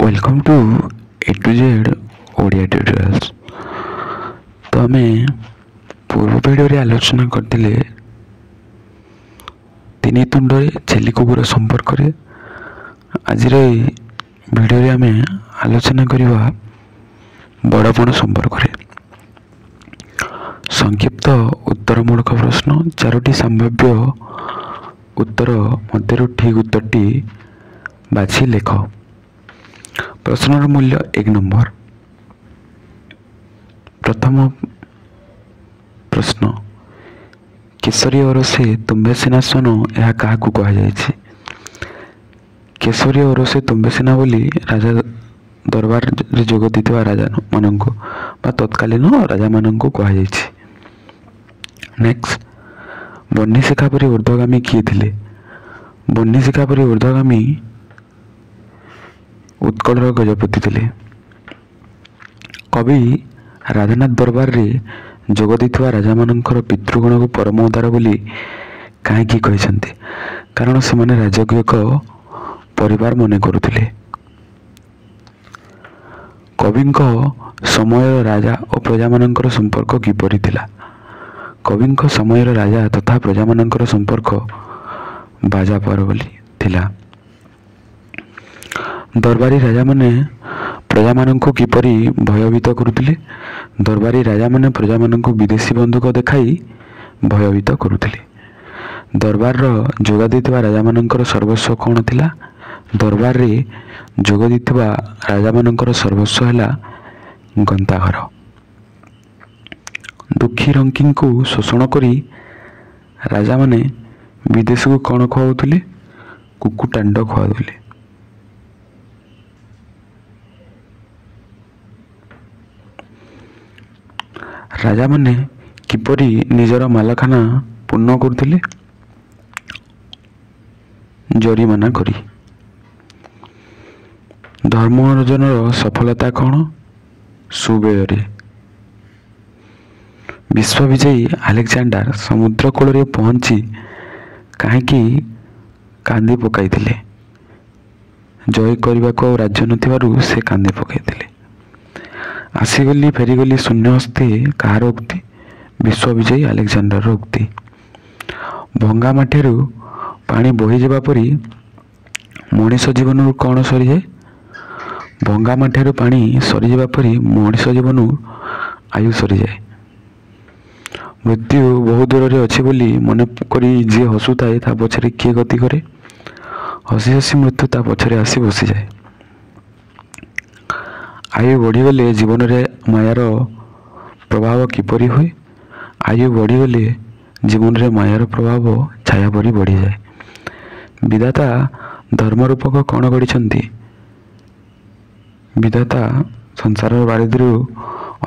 Welcome to A to Z Odia tutorials. तो आम पूर्व भिडियो आलोचना करते तीन तुंडे छेली कुकुर संपर्क में। आज भिडियो आम आलोचना करवा बड़पण संपर्क में। संक्षिप्त उत्तरमूलक प्रश्न, चारोटी संभाव्य उत्तर मध्य ठीक उत्तरटी बाछि लेख। प्रश्नर मूल्य 1 नंबर। प्रथम प्रश्न, केशरी ओरसे तुम्बे सिंहासन यह क्या कहुई? केशरी ओरसे तुम्बे सिन्हा बोली राजा दरबार रे जोग देथिबा राजा माननकु बा तत्कालीन राजा माननकु कहुई। नेक्स्ट, बन्नी शिखा परी ऊर्ध्वगामी किए थिले? बन्नी शिखा परी ऊर्ध्वगामी उत्कल गजपति थे। कवि राधानाथ दरबार रे जोग देथिबा राजा माननकर पितृगण को परम उदार बोली कहीं कहते? कारण से माने राजकीय परिवार मन करुले। कविंक समय राजा और प्रजा माननकर संपर्क किपरि थिला? कविंक समय राजा तथा प्रजा माननकर संपर्क बाजा पर बोली थिला। दरबारी राजा माने प्रजा माननकु किपरि भयभीत करुले? दरबारी राजा माने प्रजा माननकु विदेशी बंधुक देखाई भयभीत करुले। दरबार जोग देथिबा राजा माननकर सर्वस्व कौन थिला? दरबार रे जोग देथिबा राजा माननकर सर्वस्व हैला गंताघर। दुखी रंकी को शोषण करी राजा माने विदेश को कौन खुआउथिले? कुकुटांड खुआउथिले। राजा माने किपरि निजर मालखाना पूर्ण करथिले? जरिमाना करी। धर्म अर्जन सफलता कौन? सुबेयरे। विश्वविजयी अलेक्जेंडर समुद्र कूल पहुंची कहीं कांदी पकाइथिले? जय करने को राज्य नथिबारु से कांदी पकाइथिले। आसीगली फेरीगली शून्य हस्ते कहार उक्ति? विश्वविजयी अलेक्जेंडर उक्ति। भंगा माठिरू पानी बोही जावा परी मनीष जीवन कौन सरी जाए? भंगा माठिरू पानी सरी जावा परी मनीष जीवन आयु सरी जाए। मृत्यु बहु दूर रे अछि बोली मन करी जे हसुताए ता पछरे किए गति करे? हसी हसी मृत्यु ता पछरे आसी बसी जाए। आयु बढ़ीगले जीवन रे मायार प्रभाव किपरि हुए? आयु बढ़ीगले जीवन रे मायार प्रभाव छाया परी बढ़ी जाए। विधाता धर्म रूपक कौन गढ़ी? विधाता संसार बारिधि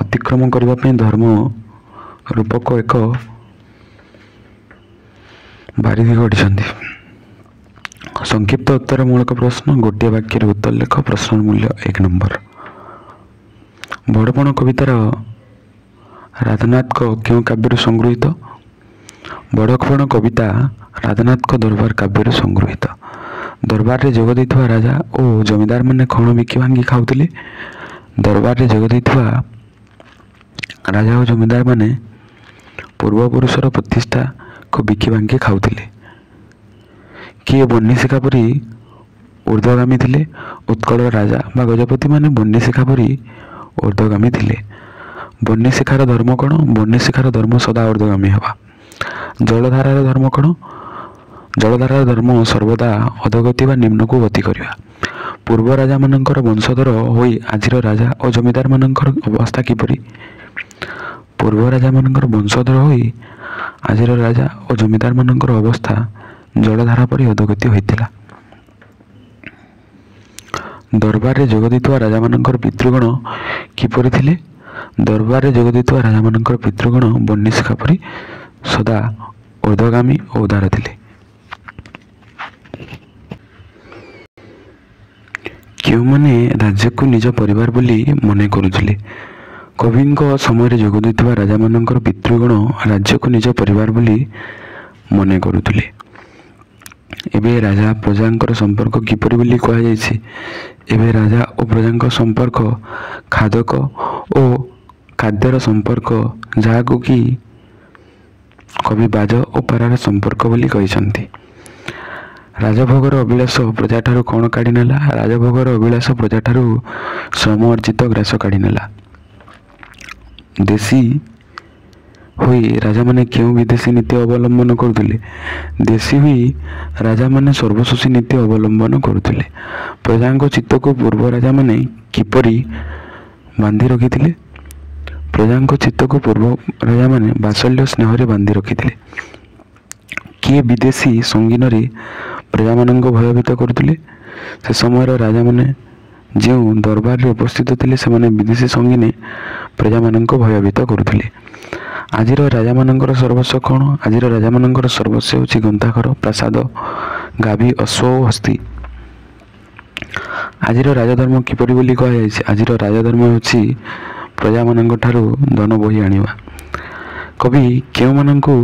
अतिक्रम करने धर्म रूपक एक बारिधि गढ़ी। संक्षिप्त उत्तरमूलक प्रश्न, गोटे वाक्य उत्तर लेख। प्रश्न मूल्य 1 नंबर। बड़पण कवितार राधानाथ को क्यों काव्य संगृहित? बड़पण कविता राधानाथ को दरबार काव्य संगृहित। दरबार रे जोग देथिबा राजा और जमीदार माने कौन बिकी भांगी खाउथिले? दरबार रे जोग देथिबा राजा और जमीदार माने पूर्वपुरुषर प्रतिष्ठा को बिकी भांगी खाउथिले। किए बन्नी शिखा परी ऊर्ध्वगामी थिले? उत्कल राजा बा गजपति माने बन्नी शिखा परी ऊर्ध्वगामी थिले। बन्नी शिखार धर्म कौन? बन्नी शिखार धर्म सदा ऊर्ध्वगामी हवा। जलधारार धर्म कौन? जलधारार धर्म सर्वदा अधोगति वा निम्न को गति करिवा। पूर्व राजा माननकर वंशधर होई आजिर राजा और जमीदार माननकर अवस्था किपरि? पूर्व राजा माननकर वंशधर होई आजिर राजा और जमीदार माननकर अवस्था जलधारा परि अधोगति होइतिला। दरबार रे जोग देथिबा राजा माननकर पितृगण किपरि थिले? दरबार रे जोग देथिबा राजा माननकर पितृगण बन्नी शिखा परि सदा ऊर्ध्वगामी और उदार थिले। क्यों माने राज्य को निज परिवार बोली मने करुले? कविंक समय जोग देथिबा राजा माननकर पितृगण राज्य को निज परिवार बोली मने करुले। ଏବେ ରାଜା ପ୍ରଜାଙ୍କର ସମ୍ପର୍କ କିପରି ବୋଲି କୁହାଯାଇଛି? ଏବେ ରାଜା ଓ ପ୍ରଜାଙ୍କ ସମ୍ପର୍କ ଖାଦକ ଓ ଖାଦ୍ୟର ସମ୍ପର୍କ, ଯାହାକୁ କି କବି ବାଜ ଓ ପାରାର ସମ୍ପର୍କ ବୋଲି କହିଛନ୍ତି। ରାଜଭୋଗର ଅଭିଳାଷ ପ୍ରଜାଠାରୁ କ'ଣ କାଢ଼ି ନେଲା? ରାଜଭୋଗର ଅଭିଳାଷ ପ୍ରଜାଠାରୁ ଶ୍ରମ ଅର୍ଜିତ ଗ୍ରାସ କାଢ଼ି ନେଲା। ଦେଶୀ ହୋଇ ରାଜାମାନେ କେଉଁ ବିଦେଶୀ ନୀତି ଅବଲମ୍ବନ କରୁଥିଲେ? ଦେଶୀ ହୋଇ ରାଜାମାନେ ସର୍ବଶୋଷୀ ନୀତି ଅବଲମ୍ବନ କରୁଥିଲେ। ପ୍ରଜାଙ୍କ ଚିତ୍ତକୁ ପୂର୍ବ ରାଜାମାନେ କିପରି ବାନ୍ଧି ରଖିଥିଲେ? ପ୍ରଜାଙ୍କ ଚିତ୍ତକୁ ପୂର୍ବ ରାଜାମାନେ ବାତ୍ସଲ୍ୟ ସ୍ନେହରେ ବାନ୍ଧି ରଖିଥିଲେ। କିଏ ବିଦେଶୀ ସଙ୍ଗୀନରେ ପ୍ରଜାମାନଙ୍କୁ ଭୟଭୀତ କରୁଥିଲେ? ସେ ସମୟର ରାଜାମାନେ ଯେଉଁ ଦରବାରରେ ଉପସ୍ଥିତ ଥିଲେ, ସେମାନେ ବିଦେଶୀ ସଙ୍ଗୀନେ ପ୍ରଜାମାନଙ୍କୁ ଭୟଭୀତ କରୁଥିଲେ। ଆଜିର ରାଜାମାନଙ୍କର ସର୍ବସ୍ୱ କ'ଣ? ଆଜିର ରାଜାମାନଙ୍କର ସର୍ବସ୍ୱ ହେଉଛି ଗନ୍ତାଘର, ପ୍ରାସାଦ, ଗାଭୀ, ଅଶ୍ୱ ଓ ହସ୍ତୀ। ଆଜିର ରାଜଧର୍ମ କିପରି ବୋଲି କୁହାଯାଇଛି? ଆଜିର ରାଜଧର୍ମ ହେଉଛି ପ୍ରଜାମାନଙ୍କ ଠାରୁ ଧନ ବୋହି ଆଣିବା। କବି କେଉଁମାନଙ୍କୁ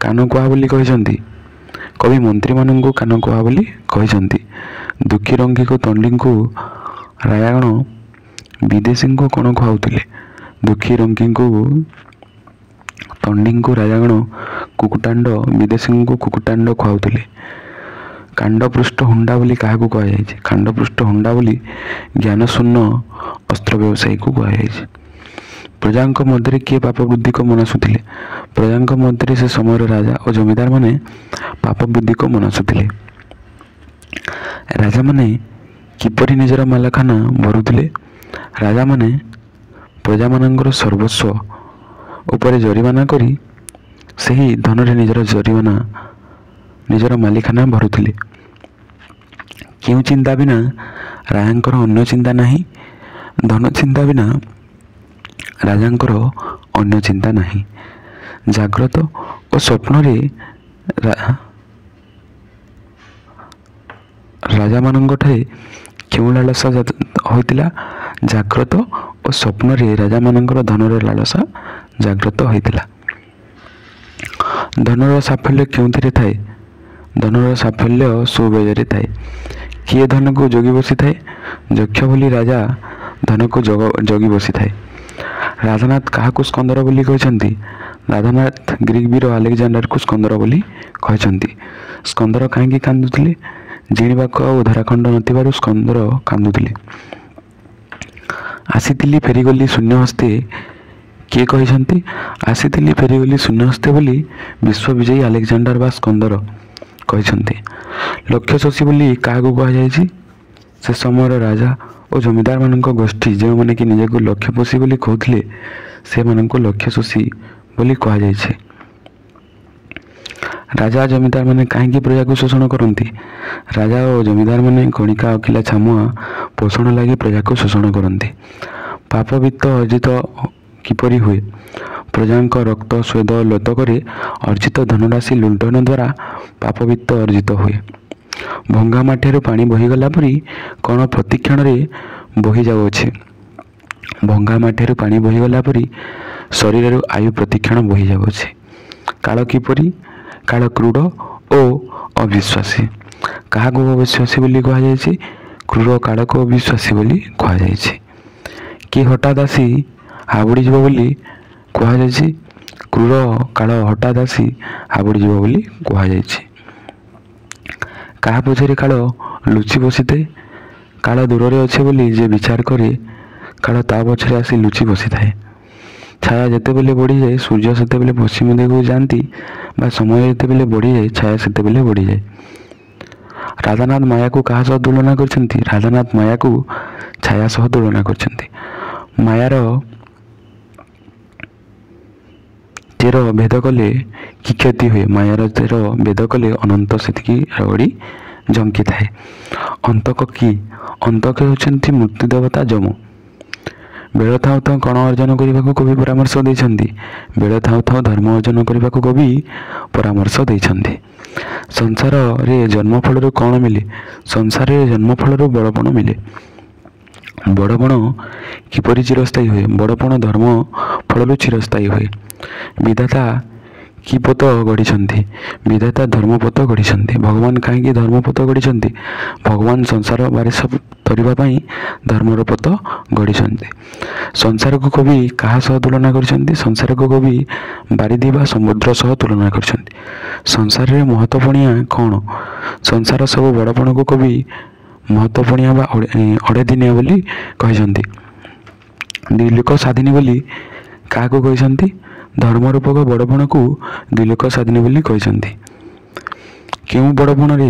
କାନ କୁହା ବୋଲି କହିଛନ୍ତି? କବି ମନ୍ତ୍ରୀମାନଙ୍କୁ କାନ କୁହା ବୋଲି କହିଛନ୍ତି। ଦୁଃଖୀ ରଙ୍ଗୀକୁ ତଣ୍ଡିଙ୍କୁ ରାୟାଗଣ ବିଦେଶୀଙ୍କୁ କ'ଣ ଖୁଆଉଥିଲେ? ଦୁଃଖୀ ରଙ୍ଗୀଙ୍କୁ ତଣ୍ଡିଙ୍କୁ ରାୟାଗଣ କୁକୁଟାଣ୍ଡ, ବିଦେଶୀଙ୍କୁ କୁକୁଟାଣ୍ଡ ଖୁଆଉଥିଲେ। କାଣ୍ଡପୃଷ୍ଠ ହୁଣ୍ଡା ବୋଲି କାହାକୁ କୁହାଯାଇଛି? କାଣ୍ଡପୃଷ୍ଠ ହୁଣ୍ଡା ବୋଲି ଜ୍ଞାନଶୂନ୍ୟ ଅସ୍ତ୍ର ବ୍ୟବସାୟୀକୁ କୁହାଯାଇଛି। ପ୍ରଜାଙ୍କ ମଧ୍ୟରେ କିଏ ପାପ ବୃଦ୍ଧିକୁ ମନାସୁଥିଲେ? ପ୍ରଜାଙ୍କ ମଧ୍ୟରେ ସେ ସମୟର ରାଜା ଓ ଜମିଦାରମାନେ ପାପ ବୃଦ୍ଧିକୁ ମନାସୁଥିଲେ। ରାଜାମାନେ କିପରି ନିଜର ମାଲଖାନା ଭରୁଥିଲେ? ରାଜାମାନେ ପ୍ରଜାମାନଙ୍କର ସର୍ବସ୍ୱ ଉପରେ ଜରିମାନା କରି ସେହି ଧନରେ ନିଜର ମାଲିକାନା ଭରୁଥିଲେ। କେଉଁ ଚିନ୍ତା ବିନା ରାଜାଙ୍କର ଅନ୍ୟ ଚିନ୍ତା ନାହିଁ? ଧନ ଚିନ୍ତା ବିନା ରାଜାଙ୍କର ଅନ୍ୟ ଚିନ୍ତା ନାହିଁ। ଜାଗ୍ରତ ଓ ସ୍ୱପ୍ନରେ ରାଜାମାନଙ୍କଠାରେ କେଉଁ ଲାଳସା ହୋଇଥିଲା? ଜାଗ୍ରତ ଓ ସ୍ୱପ୍ନରେ ରାଜାମାନଙ୍କର ଧନର ଲାଳସା ଜାଗ୍ରତ ହୋଇଥିଲା। ଧନର ସାଫଲ୍ୟ କେଉଁଥିରେ ଥାଏ? ଧନର ସାଫଲ୍ୟ ସୁବ୍ୟୟରେ ଥାଏ। କିଏ ଧନକୁ ଜଗି ବସିଥାଏ? ଯକ୍ଷ ବୋଲି ରାଜା ଧନକୁ ଜଗି ବସିଥାଏ। ରାଧାନାଥ କାହାକୁ ସ୍କନ୍ଦର ବୋଲି କହିଛନ୍ତି? ରାଧାନାଥ ଗ୍ରୀକ୍ ବୀର ଆଲେକଜାଣ୍ଡାରକୁ ସ୍କନ୍ଦର ବୋଲି କହିଛନ୍ତି। ସ୍କନ୍ଦର କାହିଁକି କାନ୍ଦୁଥିଲେ? ଜିଣିବାକୁ ଆଉ ଧରାଖଣ୍ଡ ନଥିବାରୁ ସ୍କନ୍ଦର କାନ୍ଦୁଥିଲେ। ଆସିଥିଲି ଫେରିଗଲି ଶୂନ୍ୟ ହସ୍ତେ, କିଏ କହିଛନ୍ତି? ଆସିଥିଲି ଫେରିଗଲି ଶୂନ୍ୟ ହସ୍ତେ ବୋଲି ବିଶ୍ୱବିଜୟୀ ଆଲେକଜାଣ୍ଡାର ବା ସ୍କନ୍ଦର କହିଛନ୍ତି। ଲକ୍ଷ୍ୟଶୋଷୀ ବୋଲି କାହାକୁ କୁହାଯାଇଛି? ସେ ସମୟର ରାଜା ଓ ଜମିଦାରମାନଙ୍କ ଗୋଷ୍ଠୀ, ଯେଉଁମାନେ କି ନିଜକୁ ଲକ୍ଷ୍ୟପୋଷୀ ବୋଲି କହୁଥିଲେ, ସେମାନଙ୍କୁ ଲକ୍ଷ୍ୟଶୋଷୀ ବୋଲି କୁହାଯାଇଛି। ରାଜା ଜମିଦାରମାନେ କାହିଁକି ପ୍ରଜାକୁ ଶୋଷଣ କରନ୍ତି? ରାଜା ଓ ଜମିଦାରମାନେ କଣିକା ଅକିଲା ଛାମୁଆ ପୋଷଣ ଲାଗି ପ୍ରଜାକୁ ଶୋଷଣ କରନ୍ତି। ପାପ ବିତ୍ତ ଅର୍ଜିତ କିପରି ହୁଏ? ପ୍ରଜାଙ୍କ ରକ୍ତ, ସ୍ୱେଦ, ଲୋତକରେ ଅର୍ଜିତ ଧନରାଶି ଲୁଣ୍ଠନ ଦ୍ୱାରା ପାପ ବିତ୍ତ ଅର୍ଜିତ ହୁଏ। ଭଙ୍ଗା ମାଠିଆରୁ ପାଣି ବହିଗଲା ପରି କ'ଣ ପ୍ରତିକ୍ଷଣରେ ବହି ଯାଉଅଛି? ଭଙ୍ଗା ମାଠିଆରୁ ପାଣି ବହିଗଲା ପରି ଶରୀରରୁ ଆୟୁ ପ୍ରତିକ୍ଷଣ ବହି ଯାଉଅଛି। କାଳ କିପରି? କାଳ କ୍ରୂର ଓ ଅବିଶ୍ୱାସୀ। କାହାକୁ ଅବିଶ୍ୱାସୀ ବୋଲି କୁହାଯାଇଛି? କ୍ରୂର କାଳକୁ ଅବିଶ୍ୱାସୀ ବୋଲି କୁହାଯାଇଛି। କିଏ ହଠାତ୍ ଆସି ହାବୁଡ଼ିଯିବ ବୋଲି କୁହାଯାଇଛି? କ୍ରୂର କାଳ ହଠାତ୍ ଆସି ହାବୁଡ଼ିଯିବ ବୋଲି କୁହାଯାଇଛି। କାହା ପଛରେ କାଳ ଲୁଚି ବସିଥାଏ? କାଳ ଦୂରରେ ଅଛି ବୋଲି ଯେ ବିଚାର କରେ, କାଳ ତା ପଛରେ ଆସି ଲୁଚି ବସିଥାଏ। ଛାୟା ଯେତେବେଳେ ବଢ଼ିଯାଏ, ସୂର୍ଯ୍ୟ ସେତେବେଳେ ପଶ୍ଚିମ ଦିଗକୁ ଯାଆନ୍ତି, ବା ସମୟ ଯେତେବେଳେ ବଢ଼ିଯାଏ, ଛାୟା ସେତେବେଳେ ବଢ଼ିଯାଏ। ରାଧାନାଥ ମାୟାକୁ କାହା ସହ ତୁଳନା କରିଛନ୍ତି? ରାଧାନାଥ ମାୟାକୁ ଛାୟା ସହ ତୁଳନା କରିଛନ୍ତି। ମାୟାର ଚେର ଭେଦ କଲେ କି କ୍ଷତି ହୁଏ? ମାୟାର ଚେର ଭେଦ କଲେ ଅନନ୍ତ ସେତିକି ରଗଡ଼ି ଝଙ୍କିଥାଏ। ଅନ୍ତକ କି? ଅନ୍ତକ ହେଉଛନ୍ତି ମୃତ୍ୟୁ ଦେବତା ଯମ। ବେଳ ଥାଉ ଥାଉ କ'ଣ ଅର୍ଜନ କରିବାକୁ କବି ପରାମର୍ଶ ଦେଇଛନ୍ତି? ବେଳ ଥାଉ ଥାଉ ଧର୍ମ ଅର୍ଜନ କରିବାକୁ କବି ପରାମର୍ଶ ଦେଇଛନ୍ତି। ସଂସାରରେ ଜନ୍ମଫଳରୁ କ'ଣ ମିଳେ? ସଂସାରରେ ଜନ୍ମଫଳରୁ ବଡ଼ପଣ ମିଳେ। ବଡ଼ପଣ କିପରି ଚିରସ୍ଥାୟୀ ହୁଏ? ବଡ଼ପଣ ଧର୍ମ ଫଳରୁ ଚିରସ୍ଥାୟୀ ହୁଏ। ବିଧାତା କି ପୋତ ଗଢ଼ିଛନ୍ତି? ବିଧାତା ଧର୍ମପୋତ ଗଢ଼ିଛନ୍ତି। ଭଗବାନ କାହିଁକି ଧର୍ମପୋତ ଗଢ଼ିଛନ୍ତି? ଭଗବାନ ସଂସାର ବାରିଶ କରିବା ପାଇଁ ଧର୍ମର ପୋତ ଗଢ଼ିଛନ୍ତି। ସଂସାରକୁ କବି କାହା ସହ ତୁଳନା କରିଛନ୍ତି? ସଂସାରକୁ କବି ବାରିଧି ବା ସମୁଦ୍ର ସହ ତୁଳନା କରିଛନ୍ତି। ସଂସାରରେ ମହତ୍ତ୍ୱପଣିଆ କ'ଣ? ସଂସାର ସବୁ ବଡ଼ପଣକୁ କବି ମହତ୍ତ୍ୱପଣିଆ ବା ଅଡ଼େଦିନିଆ ବୋଲି କହିଛନ୍ତି। ଦ୍ୱିଲୋକ ସାଧିନୀ ବୋଲି କାହାକୁ କହିଛନ୍ତି? ଧର୍ମରୂପକ ବଡ଼ପଣକୁ ଦ୍ୱିଲୋକ ସାଧିନୀ ବୋଲି କହିଛନ୍ତି। କେଉଁ ବଡ଼ପଣରେ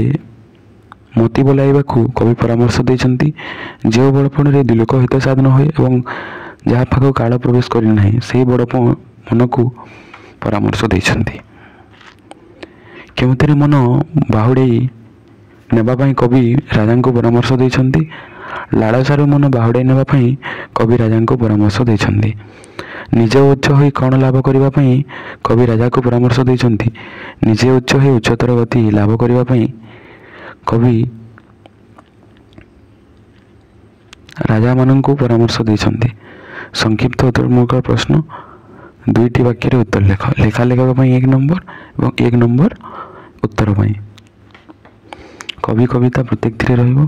ମତି ବୋଲାଇବାକୁ କବି ପରାମର୍ଶ ଦେଇଛନ୍ତି? ଯେଉଁ ବଡ଼ପଣରେ ଦ୍ୱିଲୋକ ହିତ ସାଧନ ହୁଏ ଏବଂ ଯାହା ପାଖକୁ କାଳ ପ୍ରବେଶ କରିନାହିଁ ସେହି ବଡ଼ପଣକୁ ପରାମର୍ଶ ଦେଇଛନ୍ତି। କେଉଁଥିରେ ମନ ବାହୁଡ଼େଇ ନେବା ପାଇଁ କବି ରାଜାଙ୍କୁ ପରାମର୍ଶ ଦେଇଛନ୍ତି? ଲାଳସାରୁ ମନ ବାହୁଡ଼ାଇ ନେବା ପାଇଁ କବି ରାଜାଙ୍କୁ ପରାମର୍ଶ ଦେଇଛନ୍ତି। ନିଜେ ଉଚ୍ଚ ହୋଇ କ'ଣ ଲାଭ କରିବା ପାଇଁ କବି ରାଜାକୁ ପରାମର୍ଶ ଦେଇଛନ୍ତି? ନିଜେ ଉଚ୍ଚ ହୋଇ ଉଚ୍ଚତର ଗତି ଲାଭ କରିବା ପାଇଁ କବି ରାଜାମାନଙ୍କୁ ପରାମର୍ଶ ଦେଇଛନ୍ତି। ସଂକ୍ଷିପ୍ତ ଉତ୍ତରମୂଳକ ପ୍ରଶ୍ନ 2ଟି ବାକ୍ୟରେ ଉତ୍ତର ଲେଖ। ଲେଖା ଲେଖକ ପାଇଁ 1 ନମ୍ବର ଏବଂ 1 ନମ୍ବର ଉତ୍ତର ପାଇଁ। କବି କବିତା ପ୍ରତ୍ୟେକଥିରେ ରହିବ।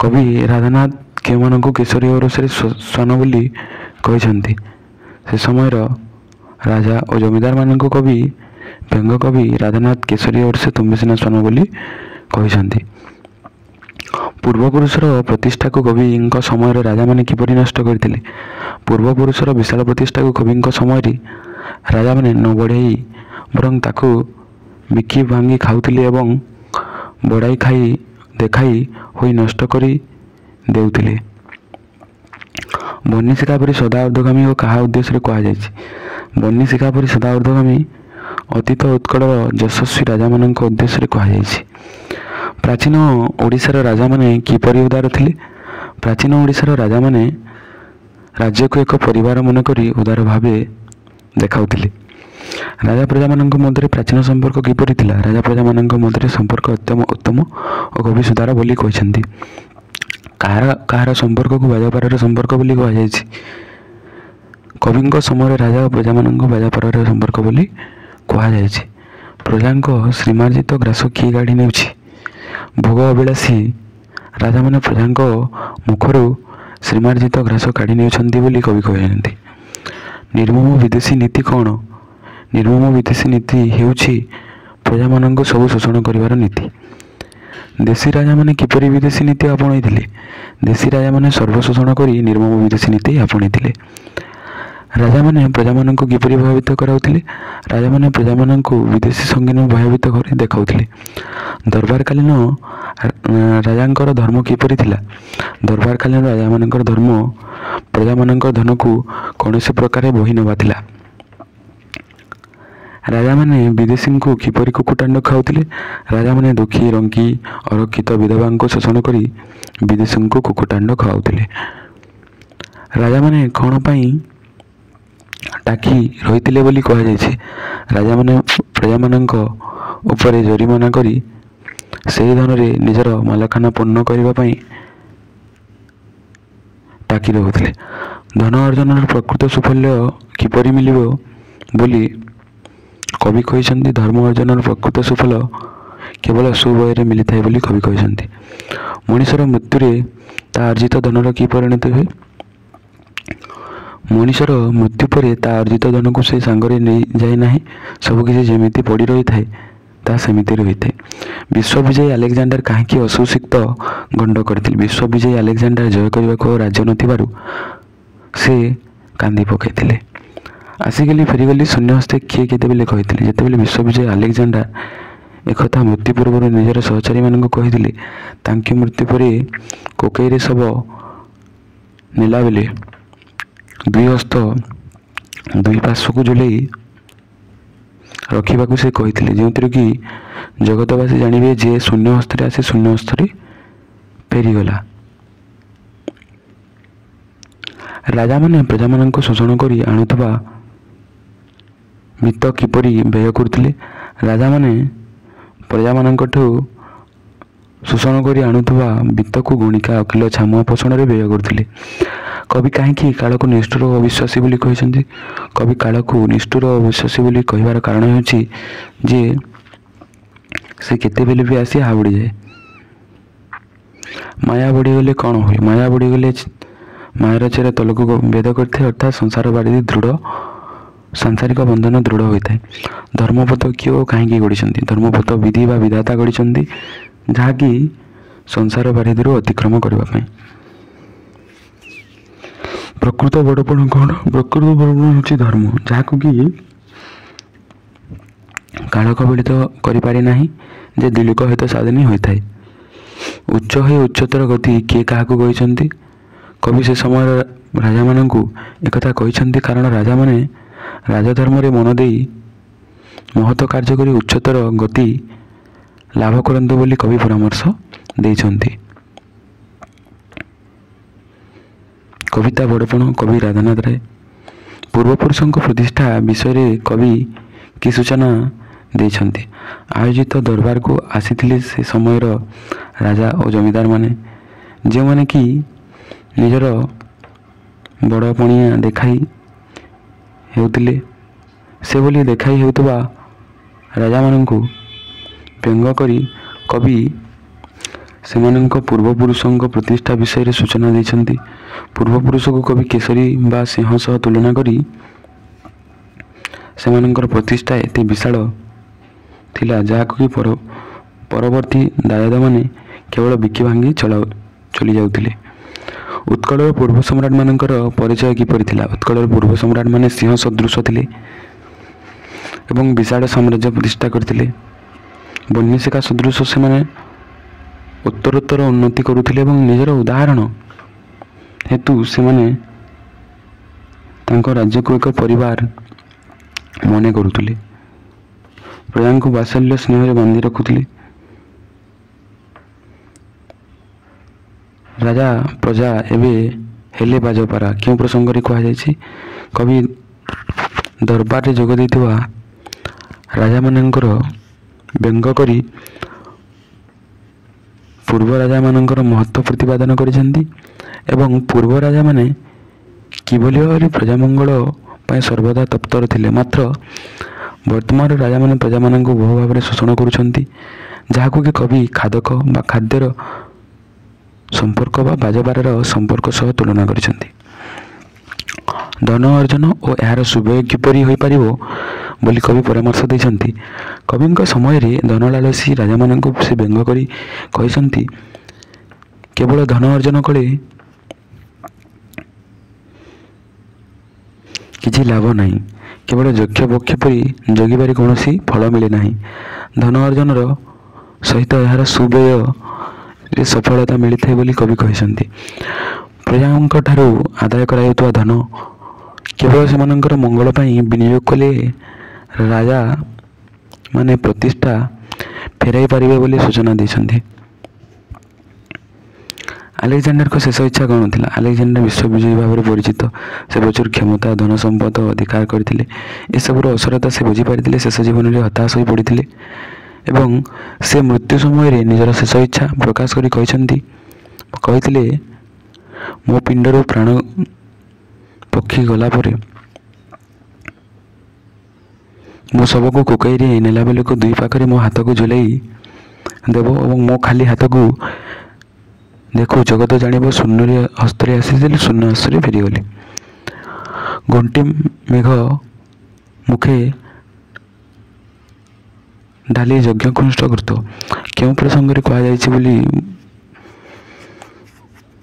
କବି ରାଧାନାଥ କେଉଁମାନଙ୍କୁ କେଶରୀ ଓରସରେ ଶ୍ୱାନ ବୋଲି କହିଛନ୍ତି? ସେ ସମୟର ରାଜା ଓ ଜମିଦାରମାନଙ୍କୁ କବି ବ୍ୟଙ୍ଗ କବି ରାଧାନାଥ କେଶରୀ ଓରସେ ତୁମ୍ଭେ ସିନା ଶ୍ୱାନ ବୋଲି କହିଛନ୍ତି। ପୂର୍ବପୁରୁଷର ପ୍ରତିଷ୍ଠାକୁ କବିଙ୍କ ସମୟରେ ରାଜାମାନେ କିପରି ନଷ୍ଟ କରିଥିଲେ? ପୂର୍ବପୁରୁଷର ବିଶାଳ ପ୍ରତିଷ୍ଠାକୁ କବିଙ୍କ ସମୟରେ ରାଜାମାନେ ନ ବଢ଼ାଇ ବରଂ ତାକୁ ବିକି ଭାଙ୍ଗି ଖାଉଥିଲେ ଏବଂ ବଢ଼ାଇ ଖାଇ ଦେଖାଇ ହୋଇ ନଷ୍ଟ କରି ଦେଉଥିଲେ। ବହ୍ନି ଶିଖା ପରି ସଦା ଊର୍ଦ୍ଧ୍ୱଗାମୀ ଓ କାହା ଉଦ୍ଦେଶ୍ୟରେ କୁହାଯାଇଛି? ବହ୍ନି ଶିଖା ପରି ସଦା ଊର୍ଦ୍ଧ୍ୱଗାମୀ ଅତୀତ ଉତ୍କଳର ଯଶସ୍ୱୀ ରାଜାମାନଙ୍କ ଉଦ୍ଦେଶ୍ୟରେ କୁହାଯାଇଛି। ପ୍ରାଚୀନ ଓଡ଼ିଶାର ରାଜାମାନେ କିପରି ଉଦାର ଥିଲେ? ପ୍ରାଚୀନ ଓଡ଼ିଶାର ରାଜାମାନେ ରାଜ୍ୟକୁ ଏକ ପରିବାର ମନେକରି ଉଦାର ଭାବେ ଦେଖାଉଥିଲେ। ରାଜା ପ୍ରଜାମାନଙ୍କ ମଧ୍ୟରେ ପ୍ରାଚୀନ ସମ୍ପର୍କ କିପରି ଥିଲା? ରାଜା ପ୍ରଜାମାନଙ୍କ ମଧ୍ୟରେ ସମ୍ପର୍କ ଉତ୍ତମ ଓ କବି ସୁଧାର ବୋଲି କହିଛନ୍ତି। କାହାର ସମ୍ପର୍କକୁ ବାଜାପାରାର ସମ୍ପର୍କ ବୋଲି କୁହାଯାଇଛି? କବିଙ୍କ ସମୟରେ ରାଜା ଓ ପ୍ରଜାମାନଙ୍କ ବାଜାପାରାର ସମ୍ପର୍କ ବୋଲି କୁହାଯାଇଛି। ପ୍ରଜାଙ୍କ ଶ୍ରୀମାର୍ଜିତ ଗ୍ରାସ କିଏ କାଢ଼ି ନେଉଛି? ଭୋଗ ଅଭିଳାଷୀ ରାଜାମାନେ ପ୍ରଜାଙ୍କ ମୁଖରୁ ଶ୍ରୀମାର୍ଜିତ ଗ୍ରାସ କାଢ଼ି ନେଉଛନ୍ତି ବୋଲି କବି କହିଛନ୍ତି। ନିର୍ମମ ବିଦେଶୀ ନୀତି କ'ଣ? ନିର୍ମମ ବିଦେଶୀ ନୀତି ହେଉଛି ପ୍ରଜାମାନଙ୍କୁ ସବୁ ଶୋଷଣ କରିବାର ନୀତି। ଦେଶୀ ରାଜାମାନେ କିପରି ବିଦେଶୀ ନୀତି ଆପଣେଇଥିଲେ? ଦେଶୀ ରାଜାମାନେ ସର୍ବଶୋଷଣ କରି ନିର୍ମମ ବିଦେଶୀ ନୀତି ଆପଣେଇଥିଲେ। ରାଜାମାନେ ପ୍ରଜାମାନଙ୍କୁ କିପରି ଭୟଭୀତ କରାଉଥିଲେ? ରାଜାମାନେ ପ୍ରଜାମାନଙ୍କୁ ବିଦେଶୀ ସଙ୍ଗୀନ ଭୟଭୀତ କରି ଦେଖାଉଥିଲେ। ଦରବାରକାଳୀନ ରାଜାଙ୍କର ଧର୍ମ କିପରି ଥିଲା? ଦରବାରକାଳୀନ ରାଜାମାନଙ୍କର ଧର୍ମ ପ୍ରଜାମାନଙ୍କର ଧନକୁ କୌଣସି ପ୍ରକାରେ ବୋହି ନେବା ଥିଲା। ରାଜାମାନେ ବିଦେଶୀଙ୍କୁ କିପରି କୁକୁଟାଣ୍ଡ ଖାଉଥିଲେ? ରାଜାମାନେ ଦୁଃଖୀ ରଙ୍କି ଅରକ୍ଷିତ ବିଧବାଙ୍କୁ ଶୋଷଣ କରି ବିଦେଶୀଙ୍କୁ କୁକୁଟାଣ୍ଡ ଖାଉଥିଲେ। ରାଜାମାନେ କ'ଣ ପାଇଁ ଟାକି ରହିଥିଲେ ବୋଲି କୁହାଯାଇଛି? ରାଜାମାନେ ପ୍ରଜାମାନଙ୍କ ଉପରେ ଜରିମାନା କରି ସେହି ଧନରେ ନିଜର ମାଲକାନା ପୂର୍ଣ୍ଣ କରିବା ପାଇଁ ଟାକି ରହୁଥିଲେ। ଧନ ଅର୍ଜନର ପ୍ରକୃତ ସୁଫଳ କିପରି ମିଳିବ ବୋଲି କବି କହିଛନ୍ତି? ଧର୍ମ ଅର୍ଜନର ପ୍ରକୃତ ସୁଫଳ କେବଳ ସୁବୟରେ ମିଳିଥାଏ ବୋଲି କବି କହିଛନ୍ତି। ମଣିଷର ମୃତ୍ୟୁରେ ତା ଅର୍ଜିତ ଧନର କି ପରିଣତି ହୁଏ? ମଣିଷର ମୃତ୍ୟୁ ପରେ ତା ଅର୍ଜିତ ଧନକୁ ସେ ସାଙ୍ଗରେ ନେଇ ଯାଏ ନାହିଁ। ସବୁକିଛି ଯେମିତି ପଡ଼ି ରହିଥାଏ ତାହା ସେମିତି ରହିଥାଏ। ବିଶ୍ୱବିଜୟୀ ଆଲେକଜାଣ୍ଡାର କାହିଁକି ଅସୁଶିକ୍ଷିତ ଗଣ୍ଡ କରିଥିଲେ? ବିଶ୍ୱବିଜୟୀ ଆଲେକଜାଣ୍ଡାର ଜୟ କରିବାକୁ ଆଉ ରାଜ୍ୟ ନଥିବାରୁ ସେ କାନ୍ଦି ପକାଇଥିଲେ। ଆସିଗଲି ଫେରିଗଲି ଶୂନ୍ୟ ହସ୍ତେ କିଏ କେତେବେଳେ କହିଥିଲେ? ଯେତେବେଳେ ବିଶ୍ୱବିଜୟୀ ଆଲେକଜାଣ୍ଡାର ଏକଥା ମୃତ୍ୟୁ ପୂର୍ବରୁ ନିଜର ସହଚାରୀମାନଙ୍କୁ କହିଥିଲେ, ତାଙ୍କ ମୃତ୍ୟୁ ପରେ କୋକେଇରେ ଶବ ନେଲାବେଳେ ଦୁଇ ହସ୍ତ ଦୁଇ ପାର୍ଶ୍ୱକୁ ଝୁଲେଇ ରଖିବାକୁ ସେ କହିଥିଲେ, ଯେଉଁଥିରେ କି ଜଗତବାସୀ ଜାଣିବେ ଯେ ଶୂନ୍ୟ ହସ୍ତରେ ଆସି ଶୂନ୍ୟ ହସ୍ତରେ ଫେରିଗଲା। ରାଜାମାନେ ପ୍ରଜାମାନଙ୍କୁ ଶୋଷଣ କରି ଆଣୁଥିବା ମିତ କିପରି ବ୍ୟୟ କରୁଥିଲେ? ରାଜାମାନେ ପ୍ରଜାମାନଙ୍କଠୁ ଶୋଷଣ କରି ଆଣୁଥିବା ବିତ୍ତକୁ ଗଣିକା ଅକିଲ ଛାମୁଆ ପୋଷଣରେ ବ୍ୟୟ କରୁଥିଲେ। କବି କାହିଁକି କାଳକୁ ନିଷ୍ଠୁର ଓ ଅବିଶ୍ୱାସୀ ବୋଲି କହିଛନ୍ତି? କବି କାଳକୁ ନିଷ୍ଠୁର ଓ ଅବିଶ୍ୱାସୀ ବୋଲି କହିବାର କାରଣ ହେଉଛି ଯେ ସେ କେତେବେଳେ ବି ଆସି ହାବୁଡ଼ିଯାଏ। ମାୟା ବଢ଼ିଗଲେ କ'ଣ ହୁଏ? ମାୟା ବଢ଼ିଗଲେ ମାୟାର ଚେର ତଲକୁ ଭେଦ କରିଥାଏ, ଅର୍ଥାତ୍ ସଂସାର ବାଡ଼ିରେ ସାଂସାରିକ ବନ୍ଧନ ଦୃଢ଼ ହୋଇଥାଏ। ଧର୍ମପଥ କିଏ ଓ କାହିଁକି ଗଢ଼ିଛନ୍ତି? ଧର୍ମପଥ ବିଧି ବା ବିଧାତା ଗଢ଼ିଛନ୍ତି, ଯାହାକି ସଂସାର ବାରିଧିରୁ ଅତିକ୍ରମ କରିବା ପାଇଁ। ପ୍ରକୃତ ବଡ଼ପଣ କ'ଣ? ପ୍ରକୃତ ବଡ଼ପଣ ହେଉଛି ଧର୍ମ, ଯାହାକୁ କି କାଳ କବଳିତ କରିପାରେ ନାହିଁ, ଯେ ଦିଲୁକ ହିତ ସାଧନୀ ହୋଇଥାଏ। ଉଚ୍ଚ ହୋଇ ଉଚ୍ଚତର ଗତି କିଏ କାହାକୁ କହିଛନ୍ତି? କବି ସେ ସମୟର ରାଜାମାନଙ୍କୁ ଏକଥା କହିଛନ୍ତି, କାରଣ ରାଜାମାନେ ରାଜଧର୍ମରେ ମନ ଦେଇ ମହତ କାର୍ଯ୍ୟ କରି ଉଚ୍ଚତର ଗତି ଲାଭ କରନ୍ତୁ ବୋଲି କବି ପରାମର୍ଶ ଦେଇଛନ୍ତି। କବିତା ବଡ଼ପଣ କବି ରାଧାନାଥ ରାୟ। ପୂର୍ବପୁରୁଷଙ୍କ ପ୍ରତିଷ୍ଠା ବିଷୟରେ କବି କି ସୂଚନା ଦେଇଛନ୍ତି? ଆୟୋଜିତ ଦରବାରକୁ ଆସିଥିଲେ ସେ ସମୟର ରାଜା ଓ ଜମିଦାରମାନେ, ଯେଉଁମାନେ କି ନିଜର ବଡ଼ପଣିଆ ଦେଖାଇ ହେଉଥିଲେ। ସେଭଳି ଦେଖାଇ ହେଉଥିବା ରାଜାମାନଙ୍କୁ ବ୍ୟଙ୍ଗ କରି କବି ସେମାନଙ୍କ ପୂର୍ବପୁରୁଷଙ୍କ ପ୍ରତିଷ୍ଠା ବିଷୟରେ ସୂଚନା ଦେଇଛନ୍ତି। ପୂର୍ବପୁରୁଷକୁ କବି କେଶରୀ ବା ସିଂହ ସହ ତୁଳନା କରି ସେମାନଙ୍କର ପ୍ରତିଷ୍ଠା ଏତେ ବିଶାଳ ଥିଲା, ଯାହାକୁ କି ପରବର୍ତ୍ତୀ ଦାୟାଦମାନେ କେବଳ ବିକି ଭାଙ୍ଗି ଚଲି ଯାଉଥିଲେ। ଉତ୍କଳର ପୂର୍ବ ସମ୍ରାଟମାନଙ୍କର ପରିଚୟ କିପରି ଥିଲା? ଉତ୍କଳର ପୂର୍ବ ସମ୍ରାଟମାନେ ସିଂହ ସଦୃଶ ଥିଲେ ଏବଂ ବିଶାଳ ସାମ୍ରାଜ୍ୟ ପ୍ରତିଷ୍ଠା କରିଥିଲେ। ବନ୍ୟଶିକା ସଦୃଶ ସେମାନେ ଉତ୍ତରୋତ୍ତର ଉନ୍ନତି କରୁଥିଲେ ଏବଂ ନିଜର ଉଦାହରଣ ହେତୁ ସେମାନେ ତାଙ୍କ ରାଜ୍ୟକୁ ଏକ ପରିବାର ମନେ କରୁଥିଲେ। ପ୍ରଜାଙ୍କୁ ବାତ୍ସଲ୍ୟ ସ୍ନେହରେ ବାନ୍ଧି ରଖୁଥିଲେ। ରାଜା ପ୍ରଜା ଏବେ ହେଲେ ବାଜପାରା କେଉଁ ପ୍ରସଙ୍ଗରେ କୁହାଯାଇଛି? କବି ଦରବାରରେ ଯୋଗ ଦେଇଥିବା ରାଜାମାନଙ୍କର ବ୍ୟଙ୍ଗ କରି ପୂର୍ବ ରାଜାମାନଙ୍କର ମହତ୍ତ୍ୱ ପ୍ରତିପାଦନ କରିଛନ୍ତି ଏବଂ ପୂର୍ବ ରାଜାମାନେ କିଭଳି ଭାବରେ ପ୍ରଜାମଙ୍ଗଳ ପାଇଁ ସର୍ବଦା ତତ୍ପର ଥିଲେ, ମାତ୍ର ବର୍ତ୍ତମାନର ରାଜାମାନେ ପ୍ରଜାମାନଙ୍କୁ ବହୁ ଭାବରେ ଶୋଷଣ କରୁଛନ୍ତି, ଯାହାକୁ କି କବି ଖାଦକ ବା ଖାଦ୍ୟର ସମ୍ପର୍କ ବା ବାଜପାରାର ସମ୍ପର୍କ ସହ ତୁଳନା କରିଛନ୍ତି। ଧନ ଅର୍ଜନ ଓ ଏହାର ସୁବ୍ୟୟ କିପରି ହୋଇପାରିବ ବୋଲି କବି ପରାମର୍ଶ ଦେଇଛନ୍ତି। କବିଙ୍କ ସମୟରେ ଧନଲାଲସୀ ରାଜାମାନଙ୍କୁ ସେ ବ୍ୟଙ୍ଗ କରି କହିଛନ୍ତି, କେବଳ ଧନ ଅର୍ଜନ କଲେ କିଛି ଲାଭ ନାହିଁ, କେବଳ ଯକ୍ଷ ପକ୍ଷ ପରି ଜଗିବାରେ କୌଣସି ଫଳ ମିଳେ ନାହିଁ। ଧନ ଅର୍ଜନର ସହିତ ଏହାର ସୁବ୍ୟୟରେ ସଫଳତା ମିଳିଥାଏ ବୋଲି କବି କହିଛନ୍ତି। ପ୍ରଜାଙ୍କ ଠାରୁ ଆଦାୟ କରାଯାଉଥିବା ଧନ କେବଳ ସେମାନଙ୍କର ମଙ୍ଗଳ ପାଇଁ ବିନିଯୋଗ କଲେ ରାଜା ମାନେ ପ୍ରତିଷ୍ଠା ଫେରାଇ ପାରିବେ ବୋଲି ସୂଚନା ଦେଇଛନ୍ତି। ଆଲେକଜାଣ୍ଡାରଙ୍କ ଶେଷ ଇଚ୍ଛା କ'ଣ ଥିଲା? ଆଲେକଜାଣ୍ଡାର ବିଶ୍ୱବିଜୟୀ ଭାବରେ ପରିଚିତ। ସେ ପ୍ରଚୁର କ୍ଷମତା, ଧନ ସମ୍ପଦ ଅଧିକାର କରିଥିଲେ। ଏସବୁର ଅସରତା ସେ ବୁଝିପାରିଥିଲେ। ଶେଷ ଜୀବନରେ ହତାଶ ହୋଇ ପଡ଼ିଥିଲେ ଏବଂ ସେ ମୃତ୍ୟୁ ସମୟରେ ନିଜର ଶେଷ ଇଚ୍ଛା ପ୍ରକାଶ କରି କହିଥିଲେ, ମୋ ପିଣ୍ଡରୁ ପ୍ରାଣ ପକ୍ଷୀ ଗଲା ପରେ ମୋ ଶବକୁ କୋକେଇରେ ନେଲା ବେଳକୁ ଦୁଇ ପାଖରେ ମୋ ହାତକୁ ଝୁଲାଇ ଦେବ ଏବଂ ମୋ ଖାଲି ହାତକୁ ଦେଖୁ ଜଗତ ଜାଣିବ ଶୂନ୍ୟରେ ହସ୍ତରେ ଆସିଥିଲି, ଶୂନ୍ୟ ହସ୍ତରେ ଫେରିଗଲି। ଘଣ୍ଟି ମେଘ ମୁଖେ ଢାଲି ଯଜ୍ଞକୁଷ୍ଟ କୃତ କେଉଁ ପ୍ରସଙ୍ଗରେ କୁହାଯାଇଛି ବୋଲି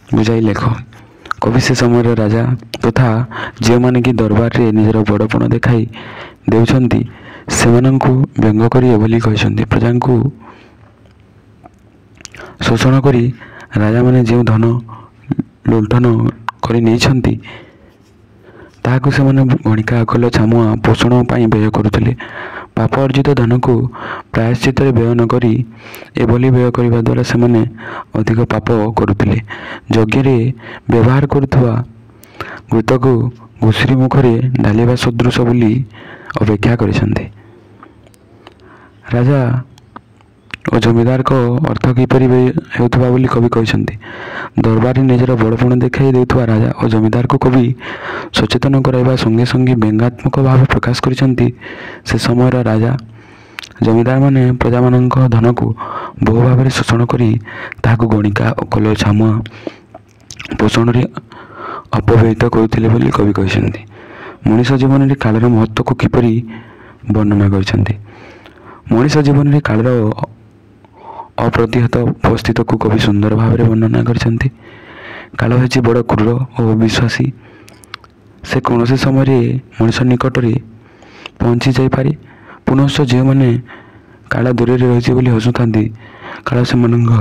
ବୁଝାଇ ଲେଖ। କବି ସେ ସମୟର ରାଜା ତଥା ଯେଉଁମାନେ କି ଦରବାରରେ ନିଜର ବଡ଼ପଣ ଦେଖାଇ ଦେଉଛନ୍ତି ସେମାନଙ୍କୁ ବ୍ୟଙ୍ଗ କରି ଏଭଳି କହିଛନ୍ତି, ପ୍ରଜାଙ୍କୁ ଶୋଷଣ କରି ରାଜାମାନେ ଯେଉଁ ଧନ ଲୁଣ୍ଠନ କରି ନେଇଛନ୍ତି ତାହାକୁ ସେମାନେ ଗଣିକା ଅକଲ ଛାମୁଆ ପୋଷଣ ପାଇଁ ବ୍ୟୟ କରୁଥିଲେ। ପାପ ଅର୍ଜିତ ଧନକୁ ପ୍ରାୟଶ୍ଚିତ୍ତରେ ବ୍ୟୟ ନ କରି ଏଭଳି ବ୍ୟୟ କରିବା ଦ୍ୱାରା ସେମାନେ ଅଧିକ ପାପ କରୁଥିଲେ। ଯଜ୍ଞରେ ବ୍ୟବହାର କରୁଥିବା ଘୃତକୁ ଘୁଷୁରି ମୁଖରେ ଢାଲିବା ସଦୃଶ ବୋଲି ଅପେକ୍ଷା କରିଛନ୍ତି। ରାଜା ଓ ଜମିଦାରଙ୍କ ଅର୍ଥ କିପରି ହେଉଥିବା ବୋଲି କବି କହିଛନ୍ତି। ଦରବାରରେ ନିଜର ବଡ଼ପଣ ଦେଖାଇ ଦେଉଥିବା ରାଜା ଓ ଜମିଦାରକୁ କବି ସଚେତନ କରାଇବା ସଙ୍ଗେ ସଙ୍ଗେ ବ୍ୟଙ୍ଗାତ୍ମକ ଭାବେ ପ୍ରକାଶ କରିଛନ୍ତି। ସେ ସମୟର ରାଜା ଜମିଦାରମାନେ ପ୍ରଜାମାନଙ୍କ ଧନକୁ ବହୁ ଭାବରେ ଶୋଷଣ କରି ତାହାକୁ ଗଣିକା ଓ କଲ ଛାମୁଆ ପୋଷଣରେ ଅପବ୍ୟୟିତ କରୁଥିଲେ ବୋଲି କବି କହିଛନ୍ତି। ମଣିଷ ଜୀବନରେ କାଳର ମହତ୍ତ୍ୱକୁ କିପରି ବର୍ଣ୍ଣନା କରିଛନ୍ତି। ମଣିଷ ଜୀବନରେ କାଳର ଅପ୍ରତିହତ ଉପସ୍ଥିତକୁ କବି ସୁନ୍ଦର ଭାବରେ ବର୍ଣ୍ଣନା କରିଛନ୍ତି। କାଳ ହେଉଛି ବଡ଼ କ୍ରୂର ଓ ଅବିଶ୍ୱାସୀ। ସେ କୌଣସି ସମୟରେ ମଣିଷ ନିକଟରେ ପହଞ୍ଚି ଯାଇପାରେ। ପୁନଶ୍ଚ ଯେଉଁମାନେ କାଳ ଦୂରରେ ରହିଛି ବୋଲି ହସୁଥାନ୍ତି, କାଳ ସେମାନଙ୍କ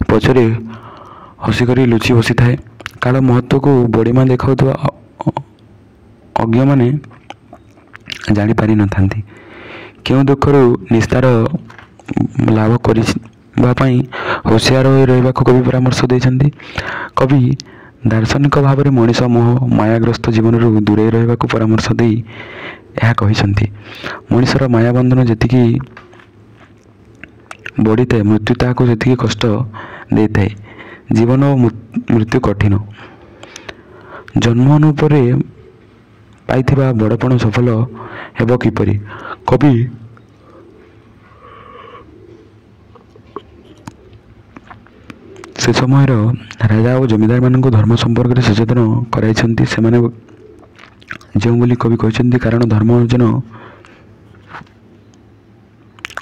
ପଛରେ ହସିକରି ଲୁଚି ବସିଥାଏ। କାଳ ମହତ୍ତ୍ୱକୁ ବଡ଼ିମା ଦେଖାଉଥିବା ଅଜ୍ଞମାନେ ଜାଣିପାରିନଥାନ୍ତି। କେଉଁ ଦୁଃଖରୁ ନିସ୍ତାର ଲାଭ କରିବା ପାଇଁ ହୁସିଆର ହୋଇ ରହିବାକୁ କବି ପରାମର୍ଶ ଦେଇଛନ୍ତି। କବି ଦାର୍ଶନିକ ଭାବରେ ମଣିଷ ମୋହ ମାୟାଗ୍ରସ୍ତ ଜୀବନରୁ ଦୂରେଇ ରହିବାକୁ ପରାମର୍ଶ ଦେଇ ଏହା କହିଛନ୍ତି। ମଣିଷର ମାୟାବନ୍ଧନ ଯେତିକି ବଢ଼ିଥାଏ, ମୃତ୍ୟୁ ତାହାକୁ ସେତିକି କଷ୍ଟ ଦେଇଥାଏ। ଜୀବନ ଓ ମୃତ୍ୟୁ କଠିନ। ଜନ୍ମ ଅନୁପରେ ପାଇଥିବା ବଡ଼ପଣ ସଫଳ ହେବ କିପରି? କବି ସେ ସମୟର ରାଜା ଓ ଜମିଦାରମାନଙ୍କୁ ଧର୍ମ ସମ୍ପର୍କରେ ସଚେତନ କରାଇଛନ୍ତି। ସେମାନେ ଯେଉଁ ବୋଲି କବି କହିଛନ୍ତି, କାରଣ ଧର୍ମ ଅର୍ଜନ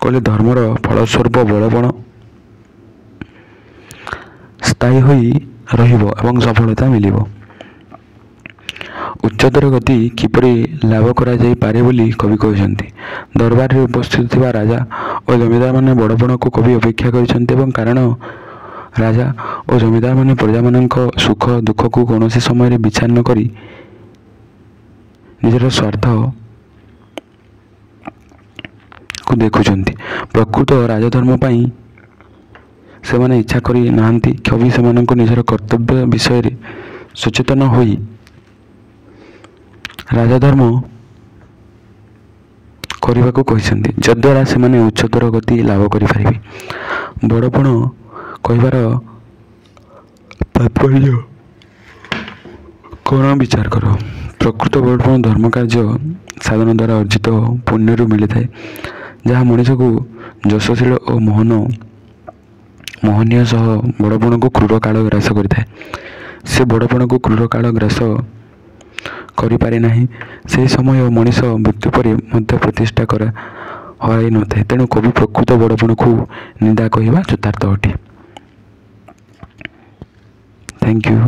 କଲେ ଧର୍ମର ଫଳସ୍ୱରୂପ ବଡ଼ପଣ ସ୍ଥାୟୀ ହୋଇ ରହିବ ଏବଂ ସଫଳତା ମିଳିବ। ଉଚ୍ଚତର ଗତି କିପରି ଲାଭ କରାଯାଇପାରେ ବୋଲି କବି କହିଛନ୍ତି। ଦରବାରରେ ଉପସ୍ଥିତ ଥିବା ରାଜା ଓ ଜମିଦାରମାନେ ବଡ଼ପଣକୁ କବି ଅପେକ୍ଷା କରିଛନ୍ତି ଏବଂ କାରଣ ରାଜା ଓ ଜମିଦାରମାନେ ପ୍ରଜାମାନଙ୍କ ସୁଖ ଦୁଃଖକୁ କୌଣସି ସମୟରେ ବିଚାର ନ କରି ନିଜର ସ୍ୱାର୍ଥକୁ ଦେଖୁଛନ୍ତି। ପ୍ରକୃତ ରାଜଧର୍ମ ପାଇଁ ସେମାନେ ଇଚ୍ଛା କରି ନାହାନ୍ତି। କବି ସେମାନଙ୍କୁ ନିଜର କର୍ତ୍ତବ୍ୟ ବିଷୟରେ ସଚେତନ ହୋଇ ରାଜଧର୍ମ କରିବାକୁ କହିଛନ୍ତି, ଯଦ୍ୱାରା ସେମାନେ ଉଚ୍ଚତର ଗତି ଲାଭ କରିପାରିବେ। ବଡ଼ପଣ କହିବାର ତାତ୍ପର୍ଯ୍ୟ କ'ଣ ବିଚାର କର। ପ୍ରକୃତ ବଡ଼ପଣ ଧର୍ମ କାର୍ଯ୍ୟ ସାଧନ ଦ୍ୱାରା ଅର୍ଜିତ ପୁଣ୍ୟରୁ ମିଳିଥାଏ, ଯାହା ମଣିଷକୁ ଯଶଶୀଳ ଓ ମୋହନୀୟ ସହ ବଡ଼ପଣକୁ କ୍ରୂର କାଳ ଗ୍ରାସ କରିଥାଏ। ସେ ବଡ଼ପଣକୁ କ୍ରୂର କାଳ ଗ୍ରାସ କରିପାରେ ନାହିଁ। ସେହି ସମୟ ମଣିଷ ମୃତ୍ୟୁ ପରେ ମଧ୍ୟ ପ୍ରତିଷ୍ଠା ହରାଇ ନଥାଏ। ତେଣୁ କବି ପ୍ରକୃତ ବଡ଼ପଣକୁ ନିନ୍ଦା କହିବା ଯଥାର୍ଥ ଅଟେ। Thank you.